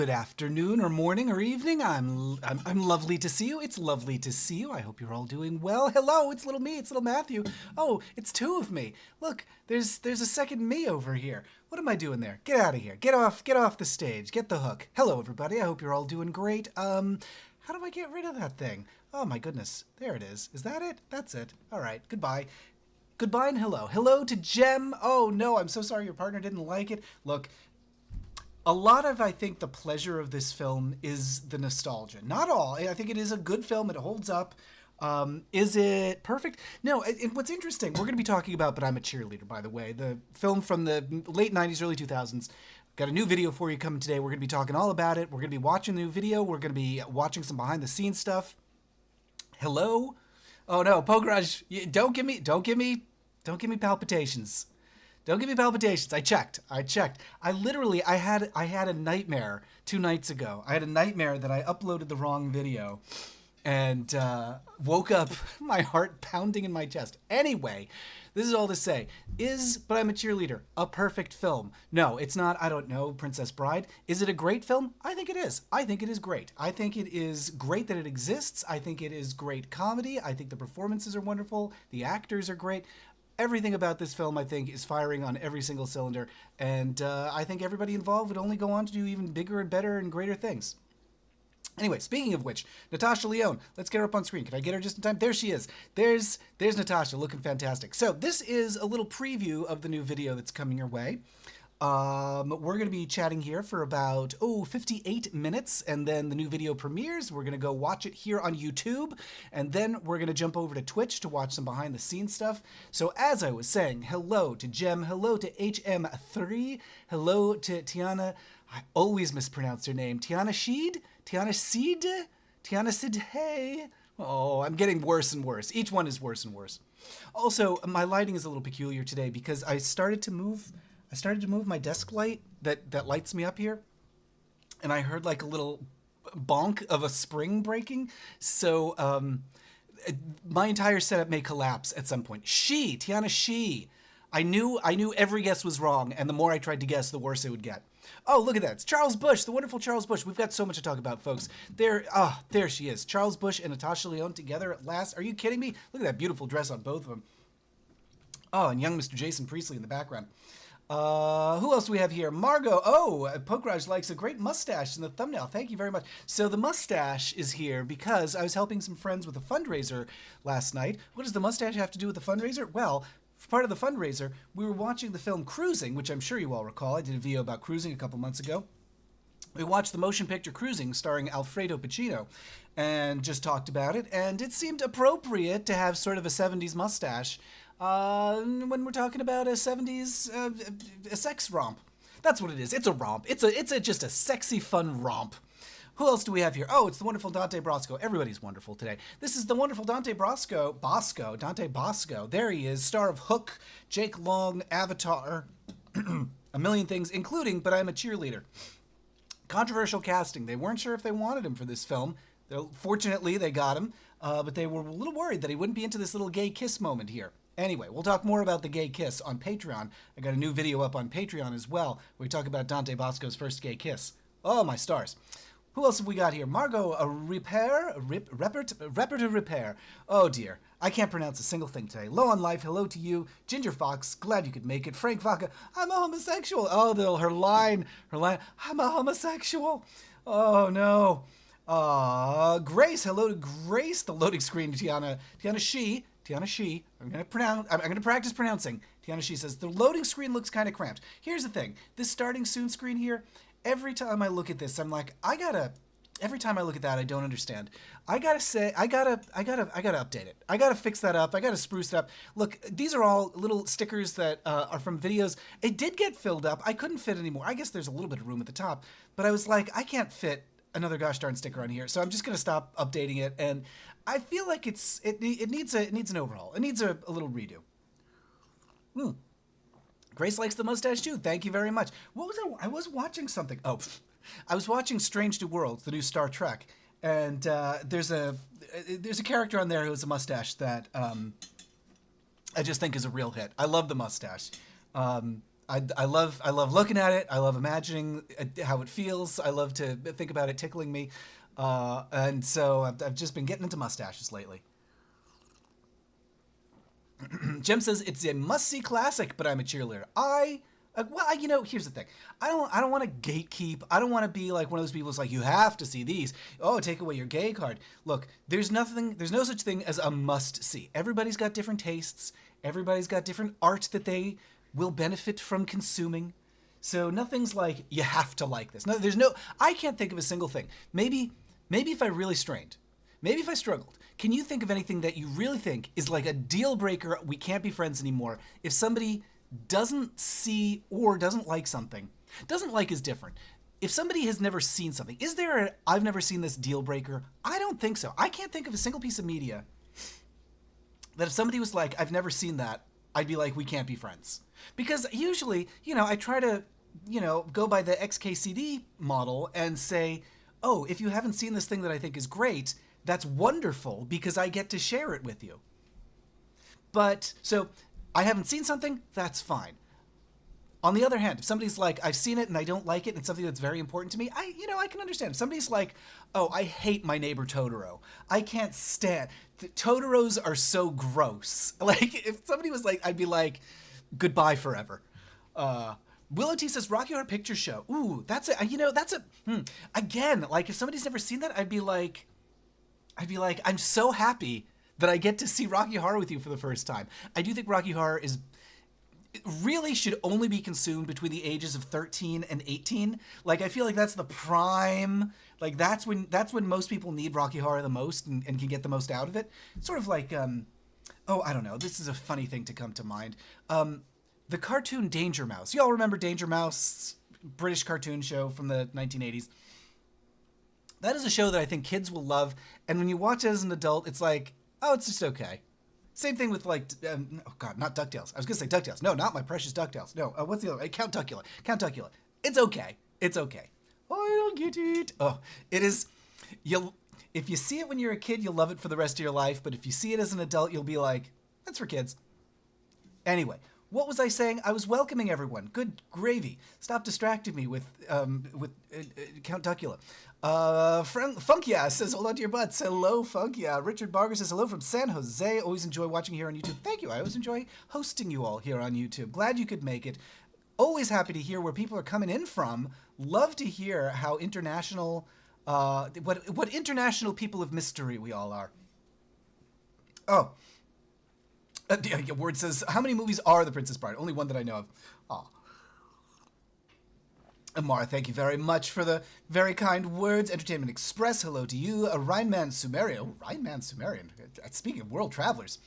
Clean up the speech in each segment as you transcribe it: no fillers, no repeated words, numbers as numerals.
Good afternoon or morning or evening. I'm lovely to see you. It's lovely to see you. I hope you're all doing well. Hello, it's little me. It's little Matthew. Oh, it's two of me. Look, there's a second me over here. What am I doing there? Get out of here. Get off the stage. Get the hook. Hello, everybody. I hope you're all doing great. How do I get rid of that thing? Oh my goodness. There it is. Is that it? That's it. All right. Goodbye. Goodbye and hello. Hello to Jem. Oh no, I'm so sorry your partner didn't like it. Look, a lot of, I think, the pleasure of this film is the nostalgia. Not all. I think it is a good film. It holds up. Is it perfect? No. What's interesting, we're going to be talking about But I'm a Cheerleader, by the way. The film from the late 90s, early 2000s. Got a new video for you coming today. We're going to be talking all about it. We're going to be watching the new video. We're going to be watching some behind-the-scenes stuff. Hello? Oh, no. Pograj, don't give me palpitations. Don't give me palpitations. I checked. I had a nightmare 2 nights ago. I had a nightmare that I uploaded the wrong video and woke up, my heart pounding in my chest. Anyway, this is all to say, is But I'm a Cheerleader a perfect film? No, it's not. I don't know, Princess Bride. Is it a great film? I think it is. I think it is great. I think it is great that it exists. I think it is great comedy. I think the performances are wonderful. The actors are great. Everything about this film, I think, is firing on every single cylinder, and I think everybody involved would only go on to do even bigger and better and greater things. Anyway, speaking of which, Natasha Lyonne, let's get her up on screen. Can I get her just in time? There she is. There's Natasha, looking fantastic. So this is a little preview of the new video that's coming your way. We're going to be chatting here for about, 58 minutes, and then the new video premieres. We're going to go watch it here on YouTube, and then we're going to jump over to Twitch to watch some behind-the-scenes stuff. So as I was saying, hello to Jem, hello to HM3, hello to Tiana. I always mispronounce her name. Tiana Sheed? Tiana Seed? Tiana Sid, hey. Oh, I'm getting worse and worse. Each one is worse and worse. Also, my lighting is a little peculiar today because I started to move my desk light that lights me up here, and I heard like a little bonk of a spring breaking. So my entire setup may collapse at some point. Tiana She. I knew every guess was wrong, and the more I tried to guess, the worse it would get. Oh, look at that. It's Charles Bush, the wonderful Charles Bush. We've got so much to talk about, folks. There she is. Charles Bush and Natasha Lyonne together at last. Are you kidding me? Look at that beautiful dress on both of them. Oh, and young Mr. Jason Priestley in the background. Who else do we have here? Margot. Oh, Pokraj likes a great mustache in the thumbnail. Thank you very much. So the mustache is here because I was helping some friends with a fundraiser last night. What does the mustache have to do with the fundraiser? Well, for part of the fundraiser, we were watching the film Cruising, which I'm sure you all recall. I did a video about Cruising a couple months ago. We watched the motion picture Cruising starring Alfredo Pacino and just talked about it, and it seemed appropriate to have sort of a 70s mustache when we're talking about a 70s a sex romp. That's what it is. It's a romp. It's just a sexy, fun romp. Who else do we have here? Oh, it's the wonderful Dante Brosco. Everybody's wonderful today. This is the wonderful Dante Dante Bosco. There he is, star of Hook, Jake Long, Avatar, a million things, including But I'm a Cheerleader. Controversial casting. They weren't sure if they wanted him for this film. Fortunately, they got him, but they were a little worried that he wouldn't be into this little gay kiss moment here. Anyway, we'll talk more about the gay kiss on Patreon. I got a new video up on Patreon as well, where we talk about Dante Bosco's first gay kiss. Oh, my stars. Who else have we got here? Margot, Repper to Repair. Oh dear, I can't pronounce a single thing today. Low on Life, hello to you. Ginger Fox, glad you could make it. Frank Vaca, I'm a homosexual. Oh, her line, I'm a homosexual. Oh no. Grace, hello to Grace. The loading screen, Tiana She. I'm gonna practice pronouncing. Tiana She says the loading screen looks kind of cramped. Here's the thing: this starting soon screen here. Every time I look at this, I'm like, every time I look at that, I don't understand. I gotta update it. I gotta fix that up. I gotta spruce it up. Look, these are all little stickers that are from videos. It did get filled up. I couldn't fit anymore. I guess there's a little bit of room at the top, but I was like, I can't fit another gosh darn sticker on here, so I'm just gonna stop updating it. And I feel like it needs an overhaul. It needs a little redo. Grace likes the mustache too. Thank you very much. What was I was watching something. Oh, I was watching Strange New Worlds, the new Star Trek, and there's a character on there who has a mustache that I just think is a real hit. I love the mustache. I love looking at it. I love imagining how it feels. I love to think about it tickling me, and so I've just been getting into mustaches lately. Jem says it's a must-see classic, but I'm a cheerleader. Here's the thing. I don't want to gatekeep. I don't want to be like one of those people who's like, you have to see these. Oh, take away your gay card. Look, there's no such thing as a must-see. Everybody's got different tastes. Everybody's got different art that they will benefit from consuming. So nothing's like, you have to like this. No, I can't think of a single thing. Maybe if I really strained, maybe if I struggled, can you think of anything that you really think is like a deal breaker, we can't be friends anymore, if somebody doesn't see or doesn't like something? Doesn't like is different. If somebody has never seen something, is there a I've never seen this deal breaker? I don't think so. I can't think of a single piece of media that if somebody was like, I've never seen that, I'd be like, we can't be friends. Because usually, I try to, go by the XKCD model and say, oh, if you haven't seen this thing that I think is great, that's wonderful because I get to share it with you. But, so, I haven't seen something, that's fine. On the other hand, if somebody's like, I've seen it and I don't like it, and it's something that's very important to me, I can understand. If somebody's like, oh, I hate My Neighbor Totoro. I can't stand, Totoros are so gross. Like, if somebody was like, I'd be like, goodbye forever. Willow T says Rocky Horror Picture Show. Ooh, again, like if somebody's never seen that, I'd be like, I'm so happy that I get to see Rocky Horror with you for the first time. I do think Rocky Horror really should only be consumed between the ages of 13 and 18. Like, I feel like that's the prime, like that's when most people need Rocky Horror the most and can get the most out of it. Sort of like, I don't know, this is a funny thing to come to mind. The cartoon Danger Mouse. Y'all remember Danger Mouse? British cartoon show from the 1980s. That is a show that I think kids will love, and when you watch it as an adult, it's like, oh, it's just okay. Same thing with like, not DuckTales. I was gonna say DuckTales. No, not My Precious DuckTales. No, what's the other? Count Duckula. Count Duckula. It's okay. It's okay. I'll get it. Oh, it is. If you see it when you're a kid, you'll love it for the rest of your life. But if you see it as an adult, you'll be like, that's for kids. Anyway, what was I saying? I was welcoming everyone. Good gravy. Stop distracting me with Count Duckula. Funkia says, hold on to your butts. Hello, Funkia. Richard Barger says, hello from San Jose. Always enjoy watching here on YouTube. Thank you. I always enjoy hosting you all here on YouTube. Glad you could make it. Always happy to hear where people are coming in from. Love to hear how international, what international people of mystery we all are. Oh. Word says, how many movies are The Princess Bride? Only one that I know of. Aw. Amara, thank you very much for the very kind words. Entertainment Express, hello to you. Rhineman Sumerian. Oh, Rhineman Sumerian. Speaking of world travelers.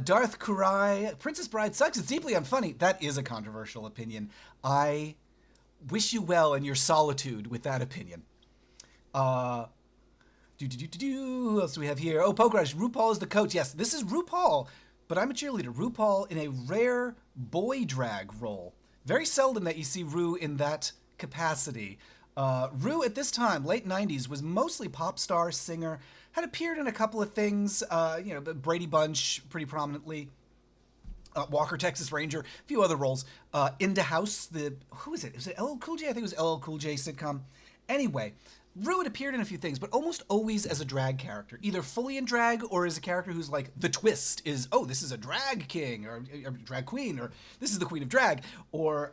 Darth Kurai, Princess Bride sucks. It's deeply unfunny. That is a controversial opinion. I wish you well in your solitude with that opinion. Who else do we have here? Oh, Pokerash, RuPaul is the coach. Yes, this is RuPaul. But I'm a cheerleader. RuPaul in a rare boy drag role. Very seldom that you see Ru in that capacity. Ru at this time, late 90s, was mostly pop star, singer, had appeared in a couple of things, Brady Bunch pretty prominently, Walker, Texas Ranger, a few other roles. Into House, who is it? Was it LL Cool J? I think it was LL Cool J sitcom. Anyway, Ru had appeared in a few things, but almost always as a drag character, either fully in drag or as a character who's like, the twist is, oh, this is a drag king or a drag queen, or this is the queen of drag, or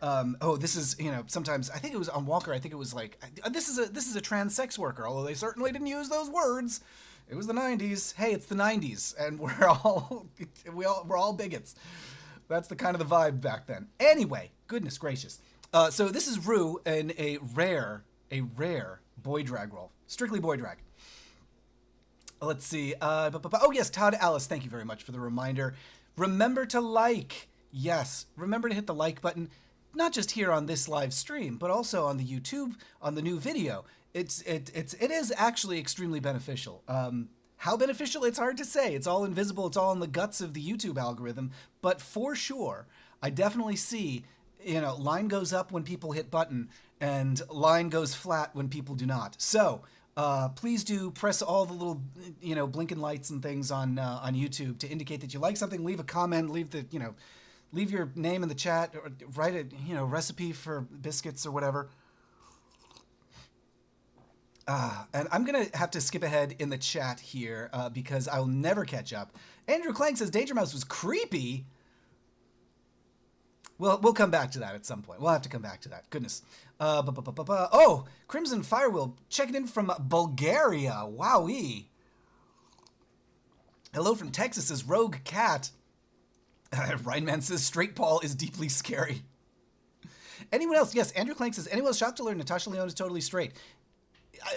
this is, sometimes I think it was on Walker. I think it was like, this is a trans sex worker, although they certainly didn't use those words. It was the 90s. Hey, it's the 90s, and we're all bigots. That's the kind of the vibe back then. Anyway, goodness gracious. So this is Ru in a rare boy drag role. Strictly boy drag. Let's see. Oh, yes, Todd Alice, thank you very much for the reminder. Remember to like. Yes, remember to hit the like button, not just here on this live stream, but also on the YouTube, on the new video. It is actually extremely beneficial. How beneficial? It's hard to say. It's all invisible. It's all in the guts of the YouTube algorithm. But for sure, I definitely see, line goes up when people hit button, and line goes flat when people do not. So please do press all the little, blinking lights and things on YouTube to indicate that you like something. Leave a comment. Leave the leave your name in the chat, or write a recipe for biscuits or whatever. And I'm going to have to skip ahead in the chat here because I'll never catch up. Andrew Clank says Danger Mouse was creepy. Well, we'll come back to that at some point. We'll have to come back to that. Goodness. Oh, Crimson Firewheel checking in from Bulgaria. Wowee. Hello from Texas says Rogue Cat. Rhineman says Straight Paul is deeply scary. Anyone else? Yes, Andrew Clank says anyone else shocked to learn Natasha Lyonne is totally straight.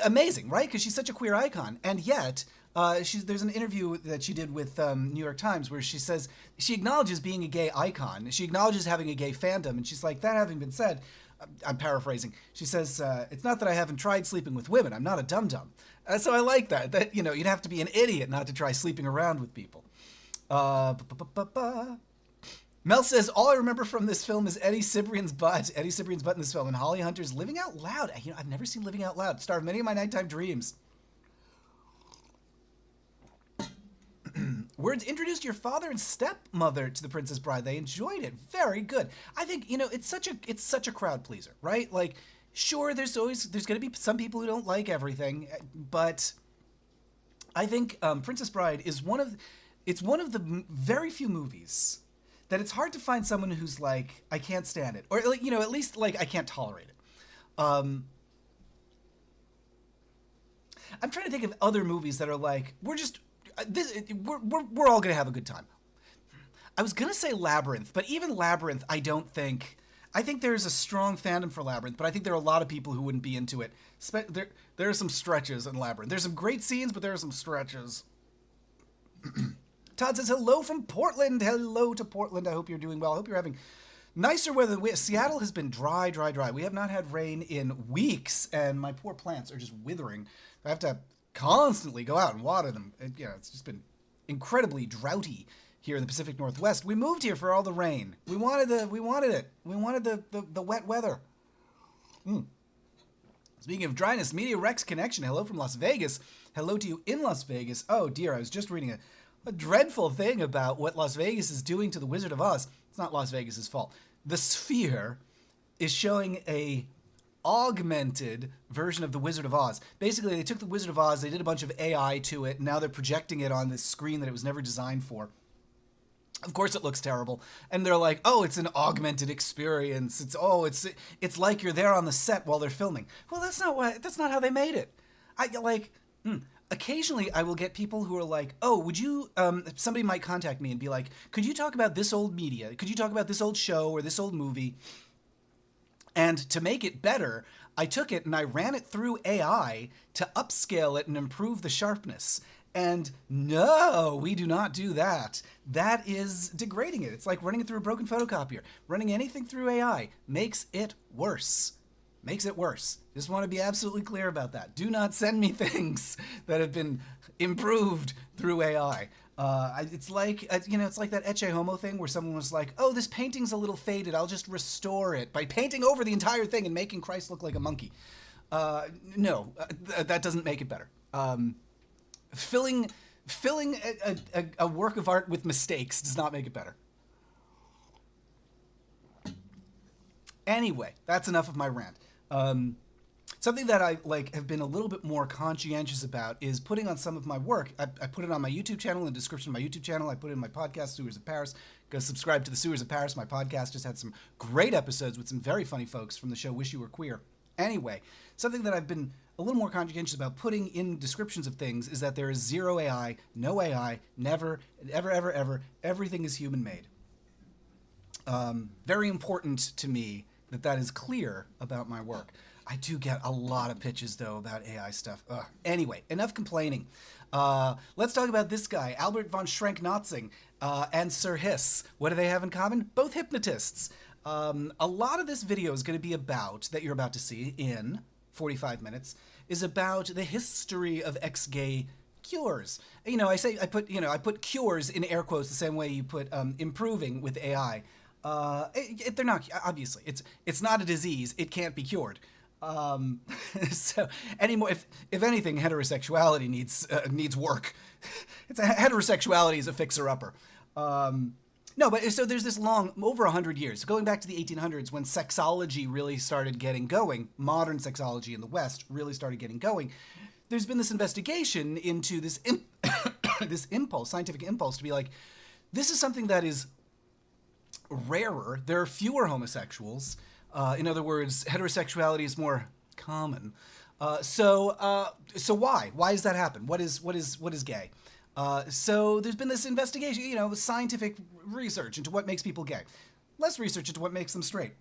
Amazing, right? Because she's such a queer icon. And yet, there's an interview that she did with New York Times where she says she acknowledges being a gay icon. She acknowledges having a gay fandom. And she's like, that having been said, I'm paraphrasing. She says, it's not that I haven't tried sleeping with women. I'm not a dum-dum. So I like that. That, you'd have to be an idiot not to try sleeping around with people. Mel says, all I remember from this film is Eddie Cibrian's butt. Eddie Cibrian's butt in this film. And Holly Hunter's Living Out Loud. I've never seen Living Out Loud. Star of many of my nighttime dreams. Words introduced your father and stepmother to The Princess Bride. They enjoyed it. Very good. I think, it's such a crowd pleaser, right? Like, sure, there's going to be some people who don't like everything, but I think Princess Bride is one of the very few movies that it's hard to find someone who's like, I can't stand it. Or, like, at least, like, I can't tolerate it. I'm trying to think of other movies that are like, we're all going to have a good time. I was going to say Labyrinth, but even Labyrinth, I think there's a strong fandom for Labyrinth, but I think there are a lot of people who wouldn't be into it. There are some stretches in Labyrinth. There's some great scenes, but there are some stretches. Todd says, hello from Portland. Hello to Portland. I hope you're doing well. I hope you're having nicer weather. Seattle has been dry. We have not had rain in weeks, and my poor plants are just withering. I have to constantly go out and water them. It's just been incredibly droughty here in the Pacific Northwest. We moved here for all the rain. We wanted it. We wanted the wet weather. Speaking of dryness, Media Rex Connection. Hello from Las Vegas. Hello to you in Las Vegas. Oh dear, I was just reading a dreadful thing about what Las Vegas is doing to the Wizard of Oz. It's not Las Vegas's fault. The Sphere is showing a augmented version of the Wizard of Oz. Basically, they took the Wizard of Oz, they did a bunch of AI to it, and now they're projecting it on this screen that it was never designed for. Of course it looks terrible. And they're like, oh, it's an augmented experience. It's like you're there on the set while they're filming. Well, that's not how they made it. Occasionally I will get people who are like, oh, would you, somebody might contact me and be like, could you talk about this old media? Could you talk about this old show or this old movie? And to make it better, I took it and I ran it through AI to upscale it and improve the sharpness. And no, we do not do that. That is degrading it. It's like running it through a broken photocopier. Running anything through AI makes it worse. Makes it worse. Just want to be absolutely clear about that. Do not send me things that have been improved through AI. It's like that Ecce Homo thing where someone was like, oh, this painting's a little faded. I'll just restore it by painting over the entire thing and making Christ look like a monkey. No, that doesn't make it better. Filling a work of art with mistakes does not make it better. Anyway, that's enough of my rant. Something that I have been a little bit more conscientious about is putting on some of my work. I put it on my YouTube channel, in the description of my YouTube channel. I put it in my podcast, Sewers of Paris. Go subscribe to the Sewers of Paris. My podcast just had some great episodes with some very funny folks from the show Wish You Were Queer. Anyway, something that I've been a little more conscientious about putting in descriptions of things is that there is zero AI, no AI, never, ever, everything is human-made. Very important to me that is clear about my work. I do get a lot of pitches, though, about AI stuff. Anyway, enough complaining. Let's talk about this guy, Albert von Schrenk-Notzing and Sir Hiss. What do they have in common? Both hypnotists. A lot of this video is going to be about, that you're about to see in 45 minutes, is about the history of ex-gay cures. I put cures in air quotes the same way you put improving with AI. They're not, obviously. It's not a disease. It can't be cured. So anymore, if anything, heterosexuality needs work. Heterosexuality is a fixer-upper. No, but so there's this long, over 100 years, going back to the 1800s when sexology really started getting going, modern sexology in the West really started getting going. There's been this investigation into this, this impulse, scientific impulse to be like, this is something that is rarer. There are fewer homosexuals. In other words, heterosexuality is more common. So why? Why does that happen? What is gay? So there's been this investigation, you know, scientific research into what makes people gay, less research into what makes them straight.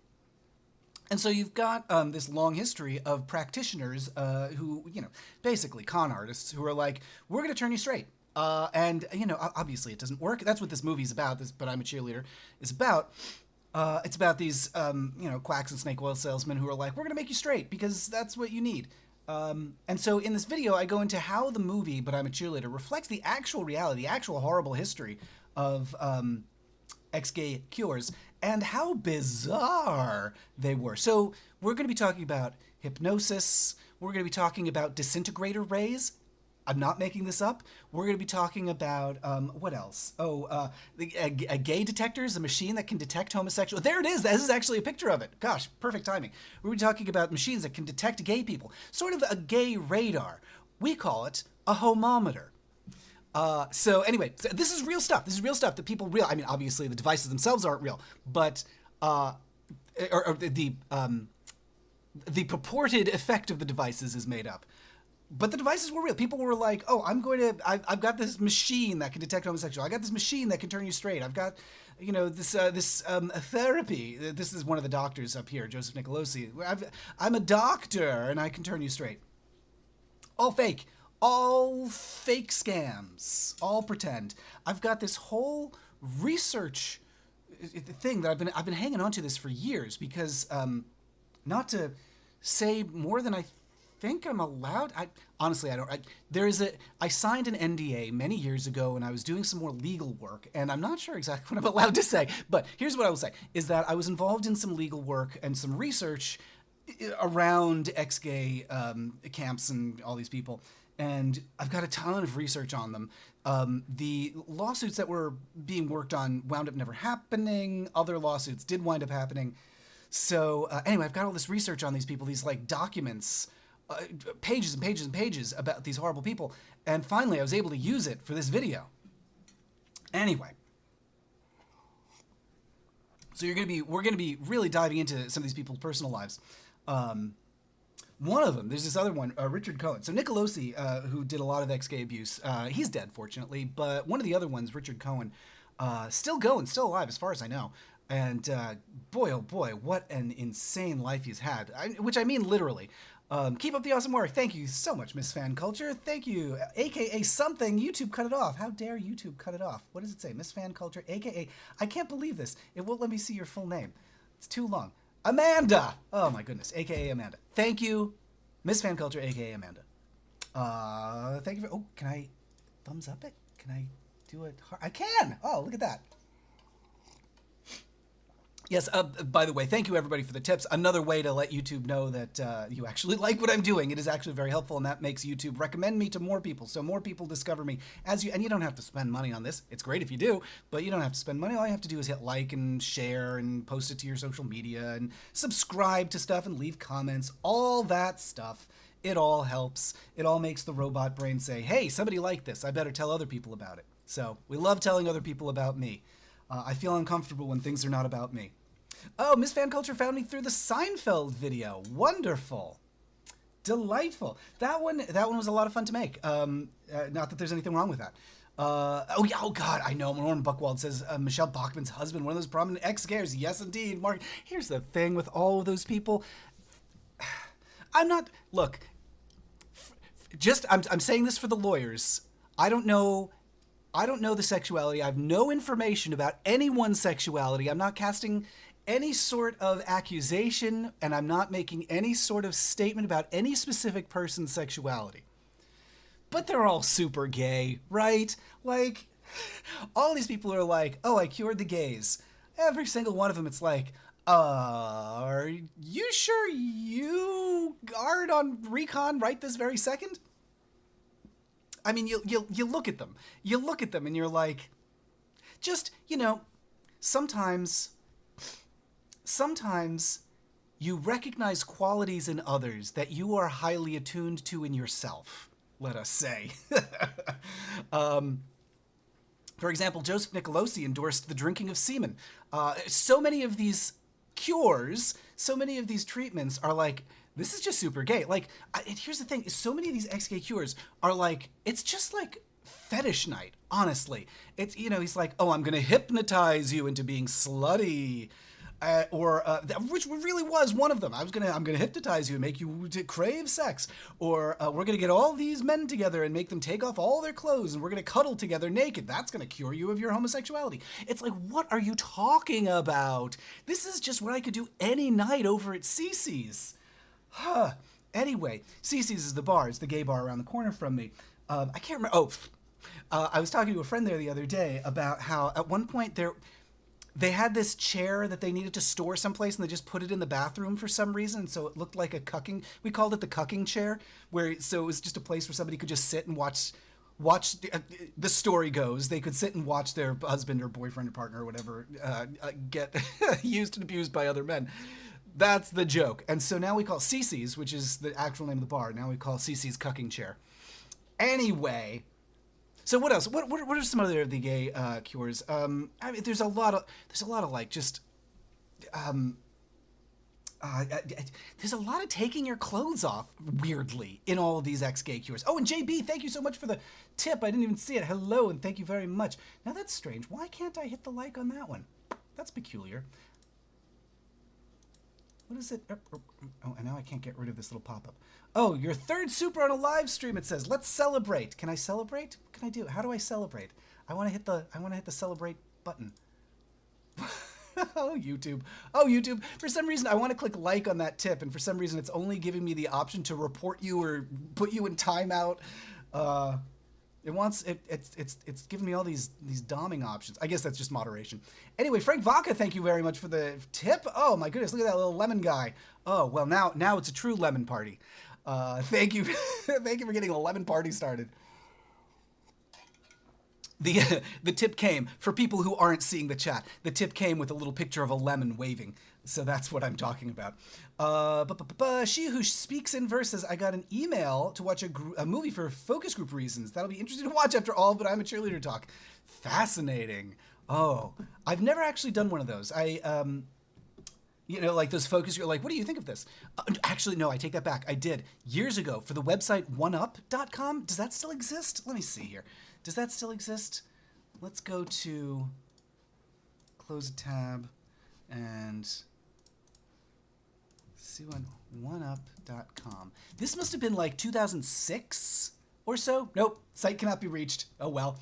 And so you've got this long history of practitioners who, you know, basically con artists who are like, we're going to turn you straight. And, you know, obviously it doesn't work. That's what this movie's about, this But I'm a Cheerleader is about. It's about these, you know, quacks and snake oil salesmen who are like, we're going to make you straight because that's what you need. And so in this video, I go into how the movie But I'm a Cheerleader reflects the actual reality, the actual horrible history of ex-gay cures and how bizarre they were. So we're going to be talking about hypnosis. We're going to be talking about disintegrator rays. I'm not making this up. We're going to be talking about, what else? Oh, a gay detector is a machine that can detect homosexual. There it is. This is actually a picture of it. Gosh, perfect timing. We're going to be talking about machines that can detect gay people. Sort of a gay radar. We call it a homometer. So anyway, so this is real stuff. This is real stuff that people real. I mean, obviously the devices themselves aren't real, but the purported effect of the devices is made up. But the devices were real. People were like, oh, I've got this machine that can detect homosexual. I got this machine that can turn you straight. I've got, you know, this therapy. This is one of the doctors up here, Joseph Nicolosi. I'm a doctor and I can turn you straight. All fake. All fake scams. All pretend. I've got this whole research thing that I've been hanging on to this for years because, not to say more than I think I'm allowed. Honestly, I don't. I signed an NDA many years ago when I was doing some more legal work, and I'm not sure exactly what I'm allowed to say. But here's what I will say: is that I was involved in some legal work and some research around ex-gay camps and all these people, and I've got a ton of research on them. The lawsuits that were being worked on wound up never happening. Other lawsuits did wind up happening. So anyway, I've got all this research on these people, these like documents. Pages and pages and pages about these horrible people, and finally I was able to use it for this video. Anyway, so we're gonna be really diving into some of these people's personal lives. One of them, there's this other one, Richard Cohen. So Nicolosi, who did a lot of ex-gay abuse, he's dead fortunately, but one of the other ones, Richard Cohen, still going, still alive as far as I know. And boy, oh boy, what an insane life he's had, which I mean literally. Keep up the awesome work. Thank you so much, Miss Fan Culture. Thank you. AKA something. YouTube cut it off. How dare YouTube cut it off? What does it say? Miss Fan Culture, AKA. I can't believe this. It won't let me see your full name. It's too long. Amanda. Oh my goodness. AKA Amanda. Thank you, Miss Fan Culture, AKA Amanda. Thank you for. Oh, can I thumbs up it? Can I do it? I can. Oh, look at that. Yes, by the way, thank you everybody for the tips. Another way to let YouTube know that you actually like what I'm doing. It is actually very helpful, and that makes YouTube recommend me to more people, so more people discover me. And you don't have to spend money on this. It's great if you do, but you don't have to spend money. All you have to do is hit like and share and post it to your social media and subscribe to stuff and leave comments, all that stuff. It all helps. It all makes the robot brain say, hey, somebody liked this. I better tell other people about it. So we love telling other people about me. I feel uncomfortable when things are not about me. Oh, Miss Fan Culture found me through the Seinfeld video. Wonderful. Delightful. That one was a lot of fun to make. Not that there's anything wrong with that. Oh, yeah, oh, God, I know. Norman Buckwald says Michelle Bachmann's husband, one of those prominent ex-gayers. Yes, indeed. Mark, here's the thing with all of those people. I'm not, look, I'm saying this for the lawyers. I don't know the sexuality. I have no information about anyone's sexuality. I'm not casting any sort of accusation, and I'm not making any sort of statement about any specific person's sexuality. But they're all super gay, right? Like, all these people are like, oh, I cured the gays. Every single one of them, it's like, are you sure you aren't on recon right this very second? I mean, you look at them. You look at them and you're like, just, you know, sometimes you recognize qualities in others that you are highly attuned to in yourself, let us say. For example, Joseph Nicolosi endorsed the drinking of semen. So many of these cures, so many of these treatments are like, this is just super gay. Like, here's the thing, so many of these ex-gay cures are like, it's just like fetish night, honestly. It's, you know, he's like, oh, I'm gonna hypnotize you into being slutty. Which really was one of them. I'm gonna hypnotize you and make you crave sex, or we're gonna get all these men together and make them take off all their clothes, and we're gonna cuddle together naked. That's gonna cure you of your homosexuality. It's like, what are you talking about? This is just what I could do any night over at Cece's. Huh. Anyway, Cece's is the bar. It's the gay bar around the corner from me. I can't remember. I was talking to a friend there the other day about how at one point they had this chair that they needed to store someplace, and they just put it in the bathroom for some reason. So it looked like a cucking. We called it the cucking chair, so it was just a place where somebody could just sit and watch. The story goes, they could sit and watch their husband or boyfriend or partner or whatever get used and abused by other men. That's the joke. And so now we call Cece's, which is the actual name of the bar. Now we call Cece's cucking chair. Anyway. So what else? What are some other of the gay cures? I mean, there's a lot of like just there's a lot of taking your clothes off weirdly in all of these ex-gay cures. Oh, and JB, thank you so much for the tip. I didn't even see it. Hello, and thank you very much. Now that's strange. Why can't I hit the like on that one? That's peculiar. What is it? Oh, and now I can't get rid of this little pop-up. Oh, your third super on a live stream, it says. Let's celebrate. Can I celebrate? What can I do? How do I celebrate? I want to hit the celebrate button. Oh, YouTube. Oh, YouTube. For some reason, I want to click like on that tip, and for some reason, it's only giving me the option to report you or put you in timeout. It's giving me all these doming options. I guess that's just moderation. Anyway, Frank Vaca, thank you very much for the tip. Oh my goodness, look at that little lemon guy. Oh well, now it's a true lemon party. Thank you, thank you for getting a lemon party started. The tip came, for people who aren't seeing the chat, the tip came with a little picture of a lemon waving. So that's what I'm talking about. She Who Speaks in Verses, I got an email to watch a movie for focus group reasons. That'll be interesting to watch after all, but I'm a cheerleader talk. Fascinating. Oh, I've never actually done one of those. You know, like those focus, you're like, what do you think of this? Actually, no, I take that back. I did years ago for the website oneup.com. Does that still exist? Let me see here. Does that still exist? Let's go to close a tab and see on oneup.com. This must have been like 2006 or so. Nope, site cannot be reached. Oh well.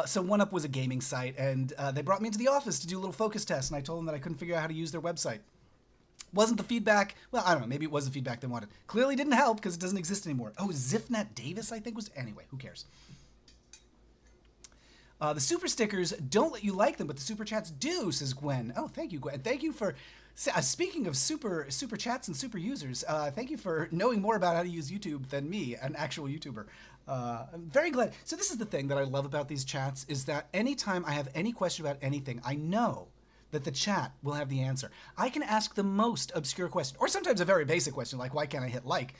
So OneUp was a gaming site, and they brought me into the office to do a little focus test, and I told them that I couldn't figure out how to use their website. Wasn't the feedback, well, I don't know, maybe it was the feedback they wanted. Clearly didn't help because it doesn't exist anymore. Oh, Zifnet Davis, I think was, anyway, who cares? The super stickers don't let you like them, but the super chats do, says Gwen. Oh, thank you, Gwen. Thank you for, speaking of super chats and super users, thank you for knowing more about how to use YouTube than me, an actual YouTuber. I'm very glad. So this is the thing that I love about these chats, is that anytime I have any question about anything, I know that the chat will have the answer. I can ask the most obscure question, or sometimes a very basic question, like why can't I hit like?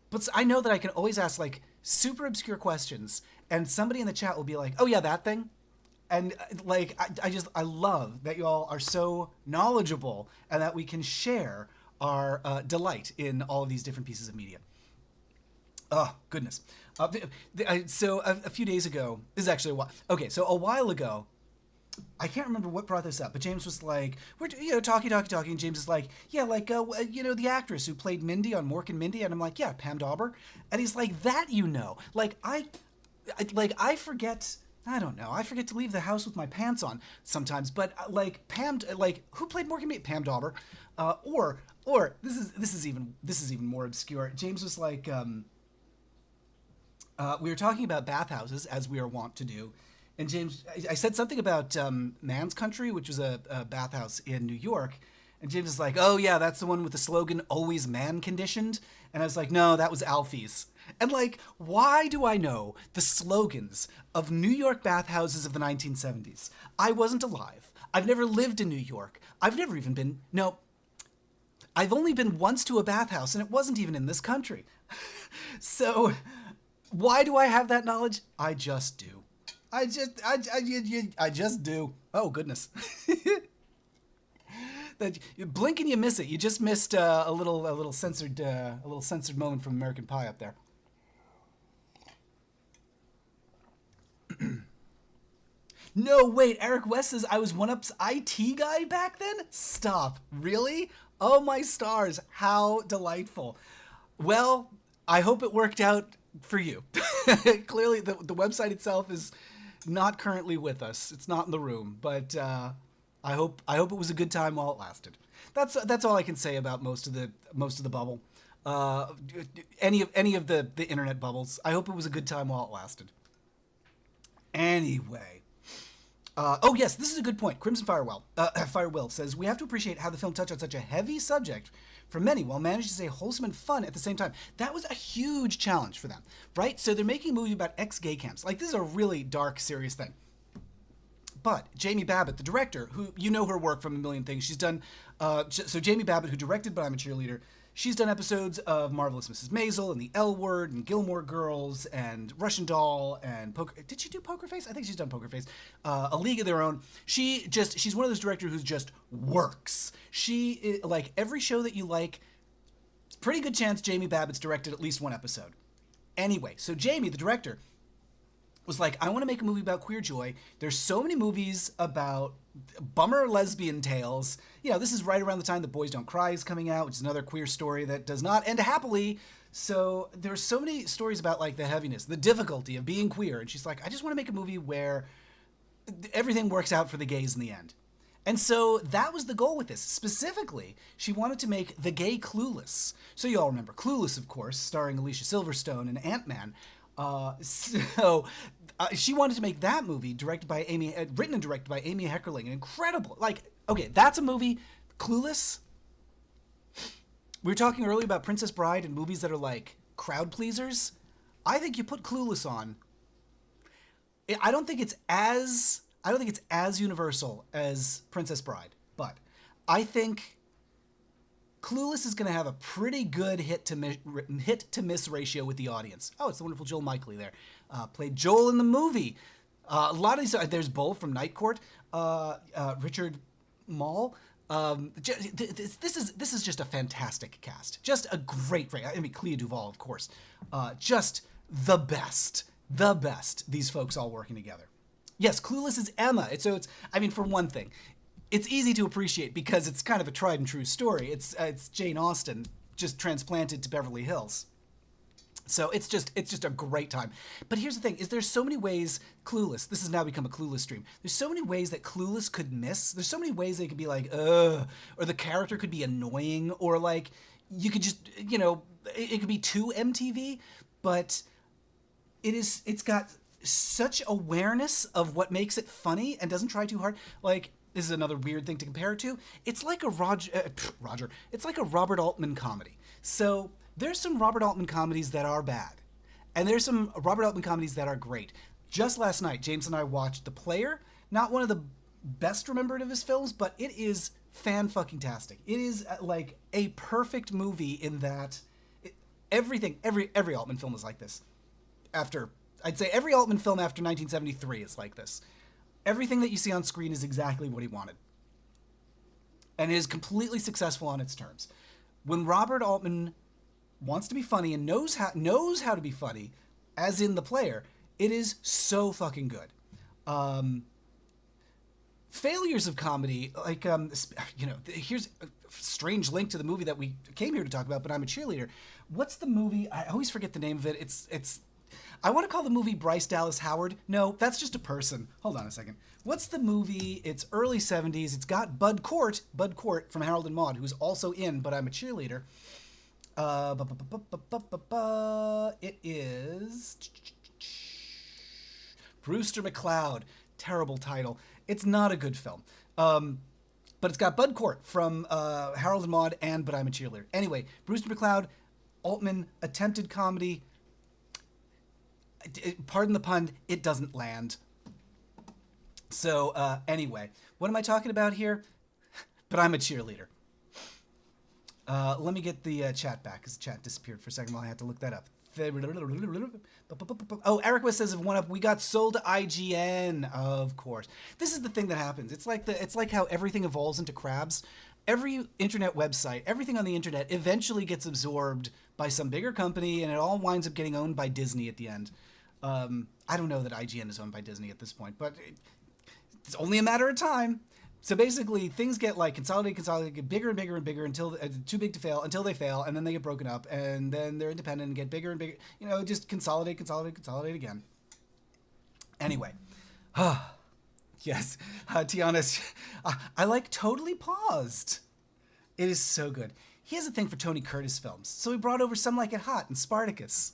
But I know that I can always ask like super obscure questions, and somebody in the chat will be like, oh yeah, that thing. And like, I love that y'all are so knowledgeable and that we can share our delight in all of these different pieces of media. Oh, goodness. So a few days ago, this is actually a while, okay, so a while ago, I can't remember what brought this up, but James was like, we're, talking, and James is like, yeah, like, the actress who played Mindy on Mork and Mindy, and I'm like, yeah, Pam Dauber, and he's like, that like, I forget, I don't know, I forget to leave the house with my pants on sometimes, but like, Pam, like, who played Mork and Mindy? Pam Dauber, or this is even more obscure. James was like, we were talking about bathhouses, as we are wont to do, and James, I said something about Man's Country, which was a bathhouse in New York, and James is like, oh yeah, that's the one with the slogan, always man-conditioned, and I was like, no, that was Alfie's. And like, why do I know the slogans of New York bathhouses of the 1970s? I wasn't alive. I've never lived in New York. I've never even been, no, I've only been once to a bathhouse, and it wasn't even in this country. So why do I have that knowledge? I just do. I just do. Oh, goodness. That you blink and you miss it. You just missed a little censored moment from American Pie up there. No, wait, Eric West says I was One-Up's IT guy back then? Stop. Really? Oh, my stars. How delightful. Well, I hope it worked out for you. Clearly, the website itself is not currently with us. It's not in the room, but I hope it was a good time while it lasted. That's all I can say about most of the bubble. Any of the internet bubbles. I hope it was a good time while it lasted. Anyway. Oh yes, this is a good point. Crimson Firewill says, we have to appreciate how the film touched on such a heavy subject for many while managing to stay wholesome and fun at the same time. That was a huge challenge for them, right? So they're making a movie about ex-gay camps. Like, this is a really dark, serious thing. But Jamie Babbitt, the director, who, you know her work from a million things. She's done, so Jamie Babbitt, who directed But I'm a Cheerleader, she's done episodes of Marvelous Mrs. Maisel and The L Word and Gilmore Girls and Russian Doll and Poker. Did she do Poker Face? I think she's done Poker Face. A League of Their Own. She's one of those directors who just works. She, like, every show that you like, it's a pretty good chance Jamie Babbitt's directed at least one episode. Anyway, so Jamie, the director, was like, I want to make a movie about queer joy. There's so many movies about bummer lesbian tales. You know, this is right around the time that Boys Don't Cry is coming out, which is another queer story that does not end happily. So there's so many stories about, like, the heaviness, the difficulty of being queer. And she's like, I just want to make a movie where everything works out for the gays in the end. And so that was the goal with this. Specifically, she wanted to make The Gay Clueless. So you all remember Clueless, of course, starring Alicia Silverstone and Ant-Man. She wanted to make that movie written and directed by Amy Heckerling. Incredible. Like, okay, that's a movie. Clueless. We were talking earlier about Princess Bride and movies that are like crowd pleasers. I think you put Clueless on. I don't think it's as universal as Princess Bride, but I think Clueless is going to have a pretty good hit to miss ratio with the audience. Oh, it's the wonderful Joel Micheley there. Played Joel in the movie. A lot of these, there's Bull from Night Court, Richard Mall. This is just a fantastic cast. Just a great. I mean, Clea Duvall, of course. Just the best. These folks all working together. Yes, Clueless is Emma. I mean, for one thing, it's easy to appreciate because it's kind of a tried and true story. It's Jane Austen just transplanted to Beverly Hills. So it's just a great time. But here's the thing, is there's so many ways Clueless, this has now become a Clueless stream. There's so many ways that Clueless could miss. There's so many ways they could be like, ugh, or the character could be annoying, or like, you could just, you know, it could be too MTV, but it's got such awareness of what makes it funny and doesn't try too hard. Like, this is another weird thing to compare it to. It's like a it's like a Robert Altman comedy. So there's some Robert Altman comedies that are bad, and there's some Robert Altman comedies that are great. Just last night, James and I watched The Player. Not one of the best remembered of his films, but it is fan-fucking-tastic. It is like a perfect movie in that every Altman film is like this. I'd say every Altman film after 1973 is like this. Everything that you see on screen is exactly what he wanted. And it is completely successful on its terms. When Robert Altman wants to be funny and knows how to be funny, as in The Player, it is so fucking good. Failures of comedy, like, you know, here's a strange link to the movie that we came here to talk about, But I'm a Cheerleader. What's the movie? I always forget the name of it. It's I want to call the movie Bryce Dallas Howard. No, that's just a person. Hold on a second. What's the movie? It's early 70s. It's got Bud Cort from Harold and Maude, who's also in But I'm a Cheerleader. It is Brewster McCloud. Terrible title. It's not a good film. But it's got Bud Cort from Harold and Maude and But I'm a Cheerleader. Anyway, Brewster McCloud, Altman, attempted comedy. Pardon the pun, it doesn't land. So anyway, what am I talking about here? But I'm a cheerleader. Let me get the chat back, because the chat disappeared for a second while I had to look that up. Oh, Eric West says, "One up, we got sold to IGN." Of course, this is the thing that happens. It's like how everything evolves into crabs. Every internet website, everything on the internet, eventually gets absorbed by some bigger company, and it all winds up getting owned by Disney at the end. I don't know that IGN is owned by Disney at this point, but it's only a matter of time. So basically, things get like consolidated, get bigger and bigger and bigger until too big to fail, until they fail, and then they get broken up, and then they're independent and get bigger and bigger. You know, just consolidate again. Anyway, yes, Tiana, I like Totally Paused. It is so good. He has a thing for Tony Curtis films, so he brought over Some Like It Hot and Spartacus.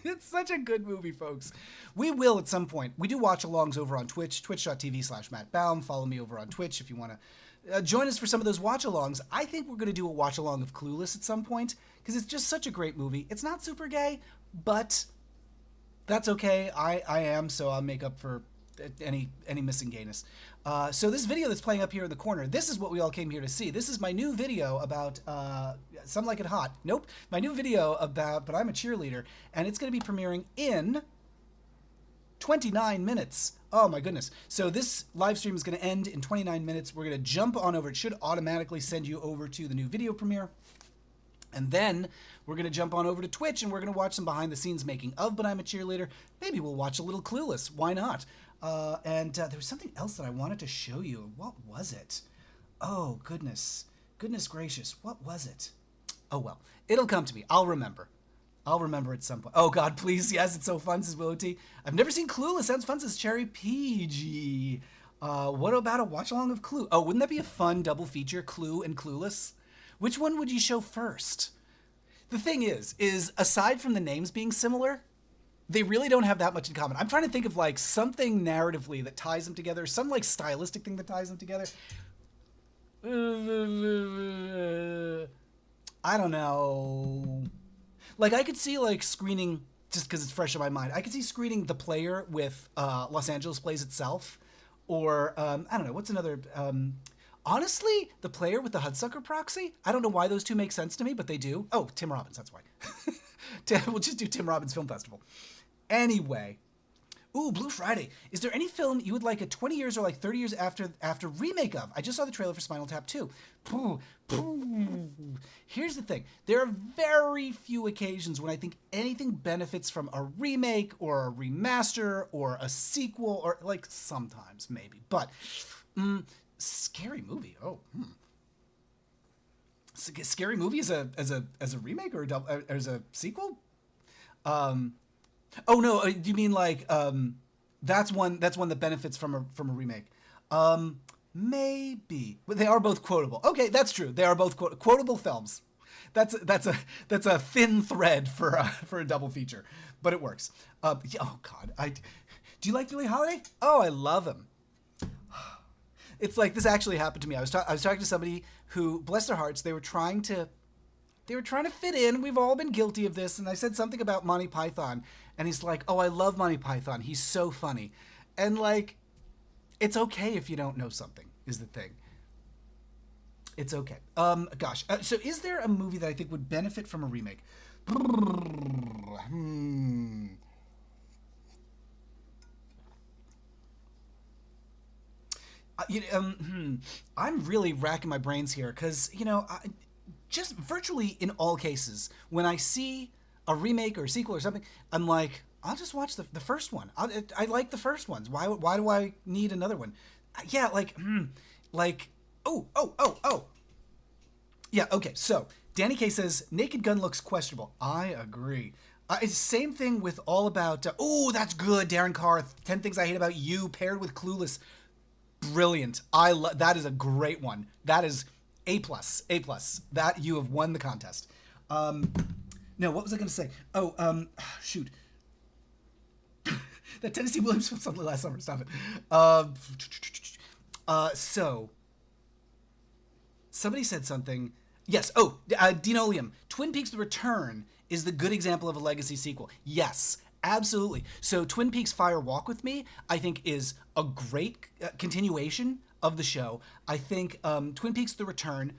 It's such a good movie, folks. We will at some point. We do watch-alongs over on Twitch, twitch.tv/Matt Baum. Follow me over on Twitch if you want to join us for some of those watch-alongs. I think we're going to do a watch-along of Clueless at some point, because it's just such a great movie. It's not super gay, but that's okay. I am, so I'll make up for any missing gayness. So this video that's playing up here in the corner, this is what we all came here to see. This is my new video about Some Like It Hot. Nope. My new video about But I'm a Cheerleader, and it's going to be premiering in 29 minutes. Oh my goodness. So this live stream is going to end in 29 minutes. We're going to jump on over. It should automatically send you over to the new video premiere. And then we're going to jump on over to Twitch, and we're going to watch some behind-the-scenes making of But I'm a Cheerleader. Maybe we'll watch a little Clueless. Why not? And there was something else that I wanted to show you. What was it? Oh, goodness. Goodness gracious. What was it? Oh, well. It'll come to me. I'll remember. I'll remember at some point. Oh, God, please. Yes, it's so fun, says Willow T. I've never seen Clueless. Sounds fun, says Cherry PG. What about a watch-along of Clue? Oh, wouldn't that be a fun double feature, Clue and Clueless? Which one would you show first? The thing is aside from the names being similar, they really don't have that much in common. I'm trying to think of like something narratively that ties them together, some like stylistic thing that ties them together. I don't know. Like I could see like screening, just because it's fresh in my mind, I could see screening The Player with Los Angeles Plays Itself, or I don't know, what's another... honestly, The Player with the Hudsucker Proxy? I don't know why those two make sense to me, but they do. Oh, Tim Robbins, that's why. We'll just do Tim Robbins Film Festival. Anyway. Ooh, Blue Friday. Is there any film you would like a 20 years or like 30 years after remake of? I just saw the trailer for Spinal Tap 2. Here's the thing. There are very few occasions when I think anything benefits from a remake or a remaster or a sequel, or like sometimes maybe. But... Scary Movie. Oh, Scary Movie as a remake or as a sequel? Oh no, you mean like that's one that benefits from a remake? Maybe, but they are both quotable. Okay, that's true. They are both quotable films. That's a thin thread for a double feature, but it works. Oh God, do you like Billie Holiday? Oh, I love him. It's like, this actually happened to me. I was talking to somebody who, bless their hearts, they were trying to fit in. We've all been guilty of this. And I said something about Monty Python, and he's like, "Oh, I love Monty Python. He's so funny." And like, it's okay if you don't know something, is the thing. It's okay. Gosh. So is there a movie that I think would benefit from a remake? I'm really racking my brains here because, just virtually in all cases, when I see a remake or a sequel or something, I'm like, I'll just watch the first one. I like the first ones. Why do I need another one? Yeah, oh. Yeah, okay, so Danny K says, Naked Gun looks questionable. I agree. Same thing with All About... oh, that's good, Darren Carr. 10 Things I Hate About You paired with Clueless. Brilliant. That is a great one. That is A+. That you have won the contest. No, what was I going to say? Oh, shoot. That Tennessee Williams film something last summer. Stop it. So somebody said something. Yes. Oh, Dinoleum. Twin Peaks: The Return is the good example of a legacy sequel. Yes, Absolutely. So Twin Peaks Fire Walk with Me, I think, is a great continuation of the show. I think Twin Peaks The Return,